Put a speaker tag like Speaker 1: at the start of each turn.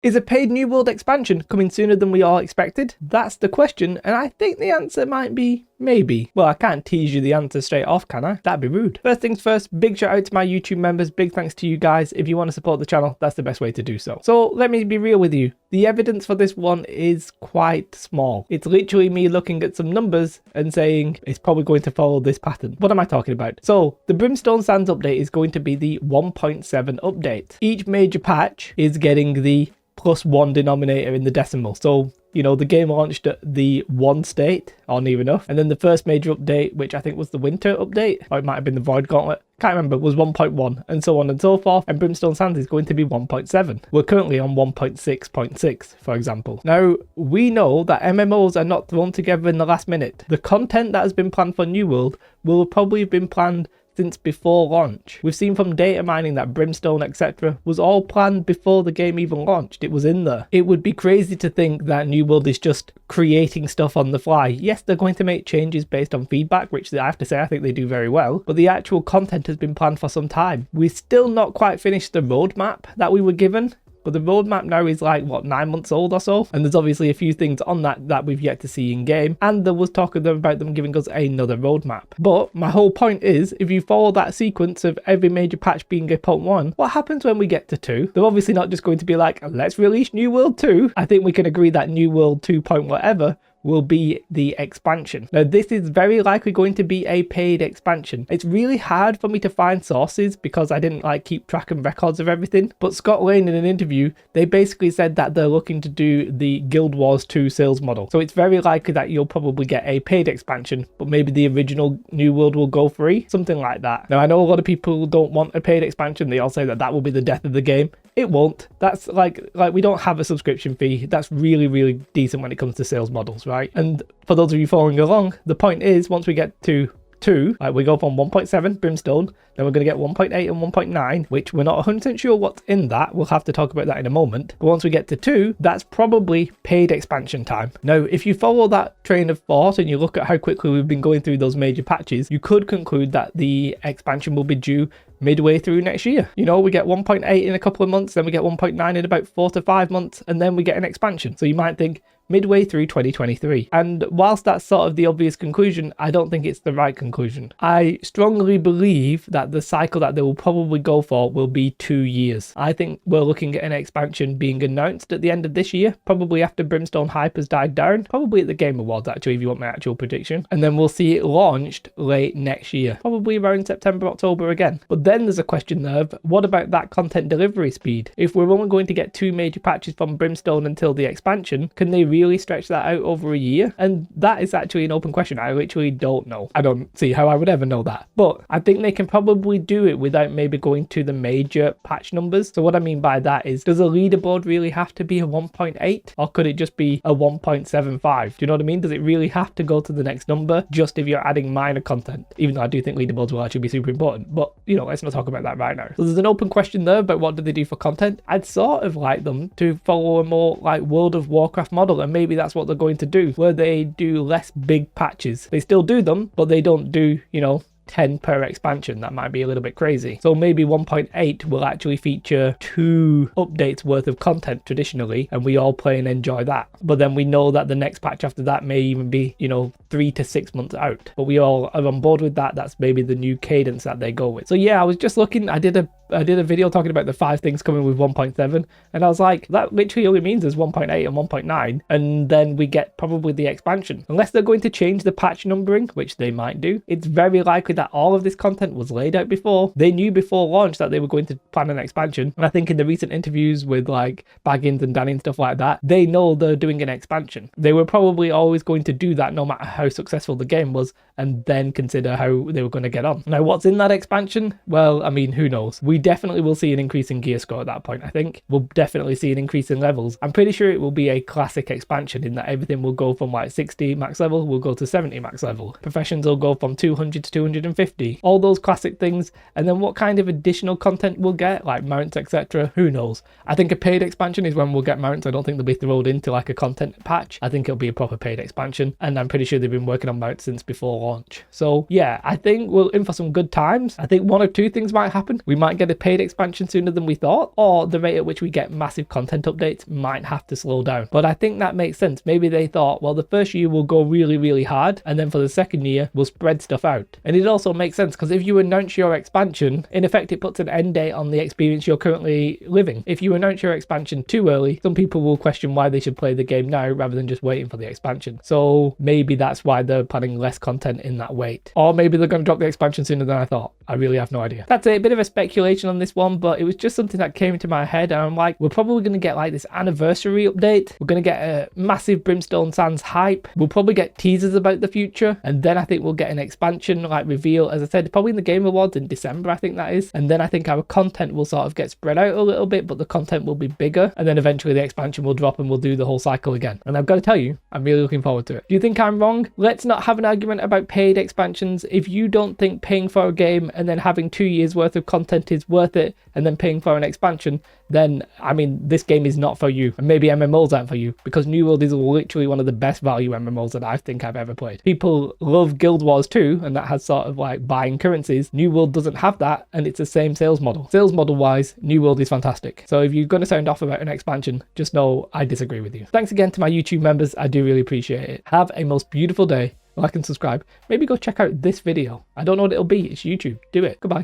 Speaker 1: Is a paid New World expansion coming sooner than we all expected? That's the question, and I think the answer might be maybe. Well, I can't tease you the answer straight off, can I? That'd be rude. First things first, big shout out to my YouTube members, big thanks to you guys. If you want to support the channel, that's the best way to do so. So let me be real with you. The evidence for this one is quite small. It's literally me looking at some numbers and saying it's probably going to follow this pattern. What am I talking about? So the Brimstone Sands update is going to be the 1.7 update. Each major patch is getting the +1 denominator in the decimal. So, you know, the game launched at the 1 state, or near enough. And then the first major update, which I think was the winter update, or it might have been the Void Gauntlet, can't remember, was 1.1, and so on and so forth. And Brimstone Sands is going to be 1.7. We're currently on 1.6.6, for example. Now, we know that MMOs are not thrown together in the last minute. The content that has been planned for New World will probably have been planned since before launch. We've seen from data mining that Brimstone, etc. was all planned before the game even launched. It was in there. It would be crazy to think that New World is just creating stuff on the fly. Yes, they're going to make changes based on feedback, which I have to say I think they do very well, but the actual content has been planned for some time. We're still not quite finished the roadmap that we were given. But the roadmap now is like, what, 9 months old or so? And there's obviously a few things on that we've yet to see in game. And there was talk of them about them giving us another roadmap. But my whole point is, if you follow that sequence of every major patch being a 0.1, what happens when we get to 2? They're obviously not just going to be like, let's release New World 2. I think we can agree that New World 2. Whatever will be the expansion. Now, this is very likely going to be a paid expansion. It's really hard for me to find sources because I didn't keep track and records of everything. But Scott Lane, in an interview, they basically said that they're looking to do the Guild Wars 2 sales model. So it's very likely that you'll probably get a paid expansion, but maybe the original New World will go free, something like that. Now, I know a lot of people don't want a paid expansion. They all say that that will be the death of the game. It won't. That's like we don't have a subscription fee. That's really, really decent when it comes to sales models, right? And for those of you following along, the point is, once we get to 2, we go from 1.7 Brimstone, then we're going to get 1.8 and 1.9, which we're not 100% sure what's in that. We'll have to talk about that in a moment. But once we get to 2, that's probably paid expansion time. Now, if you follow that train of thought and you look at how quickly we've been going through those major patches, you could conclude that the expansion will be due midway through next year. You know, we get 1.8 in a couple of months, then we get 1.9 in about 4 to 5 months, and then we get an expansion. So you might think midway through 2023. And whilst that's sort of the obvious conclusion, I don't think it's the right conclusion. I strongly believe that the cycle that they will probably go for will be 2 years. I think we're looking at an expansion being announced at the end of this year, probably after Brimstone hype has died down, probably at the Game Awards actually, if you want my actual prediction. And then we'll see it launched late next year, probably around September, October again. But then there's a question there of, what about that content delivery speed? If we're only going to get 2 major patches from Brimstone until the expansion, can they really stretch that out over a year? And that is actually an open question. I literally don't know. I don't see how I would ever know that. But I think they can probably do it without maybe going to the major patch numbers. So what I mean by that is, does a leaderboard really have to be a 1.8? Or could it just be a 1.75? Do you know what I mean? Does it really have to go to the next number just if you're adding minor content? Even though I do think leaderboards will actually be super important. But, you know, let's not talk about that right now. So there's an open question there about what do they do for content. I'd sort of like them to follow a more like World of Warcraft model, and maybe that's what they're going to do, where they do less big patches. They still do them, but they don't do, you know, 10 per expansion. That might be a little bit crazy. So maybe 1.8 will actually feature 2 updates worth of content traditionally, and we all play and enjoy that. But then we know that the next patch after that may even be, you know, 3 to 6 months out. But we all are on board with that. That's maybe the new cadence that they go with. So yeah, I was just looking, I did a video talking about the 5 things coming with 1.7, and I was like, that literally only means there's 1.8 and 1.9, and then we get probably the expansion. Unless they're going to change the patch numbering, which they might do, it's very likely that all of this content was laid out before. They knew before launch that they were going to plan an expansion, and I think in the recent interviews with like Baggins and Danny and stuff like that, they know they're doing an expansion. They were probably always going to do that no matter how successful the game was, and then consider how they were going to get on. Now, what's in that expansion? Well, I mean, who knows? We definitely will see an increase in gear score at that point. I think we'll definitely see an increase in levels. I'm pretty sure it will be a classic expansion in that everything will go from like 60 max level, will go to 70 max level. Professions will go from 200 to 250. All those classic things. And then what kind of additional content we'll get, like mounts, etc. Who knows? I think a paid expansion is when we'll get mounts. I don't think they'll be thrown into like a content patch. I think it'll be a proper paid expansion. And I'm pretty sure they've been working on mounts since before launch. So yeah, I think we're in for some good times. I think 1 or 2 things might happen. We might get get a paid expansion sooner than we thought, or the rate at which we get massive content updates might have to slow down. But I think that makes sense. Maybe they thought, well, the first year will go really, really hard, and then for the second year, we'll spread stuff out. And it also makes sense because if you announce your expansion, in effect, it puts an end date on the experience you're currently living. If you announce your expansion too early, some people will question why they should play the game now rather than just waiting for the expansion. So maybe that's why they're planning less content in that wait. Or maybe they're going to drop the expansion sooner than I thought. I really have no idea. That's a bit of a speculation on this one, but it was just something that came into my head, and I'm like, we're probably going to get like this anniversary update. We're going to get a massive Brimstone Sands hype. We'll probably get teasers about the future, and then I think we'll get an expansion like reveal, as I said, probably in the Game Awards in December, I think that is. And then I think our content will sort of get spread out a little bit, but the content will be bigger, and then eventually the expansion will drop and we'll do the whole cycle again. And I've got to tell you, I'm really looking forward to it. Do you think I'm wrong? Let's not have an argument about paid expansions. If you don't think paying for a game and then having 2 years worth of content is worth it, and then paying for an expansion, then I mean, this game is not for you. And maybe MMOs aren't for you, because New World is literally one of the best value MMOs that I think I've ever played. People love Guild Wars 2, and that has sort of like buying currencies. New World doesn't have that, and it's the same sales model. Sales model wise, New World is fantastic. So if you're going to sound off about an expansion, just know I disagree with you. Thanks again to my YouTube members. I do really appreciate it. Have a most beautiful day. Like and subscribe. Maybe go check out this video. I don't know what it'll be. It's YouTube. Do it. Goodbye.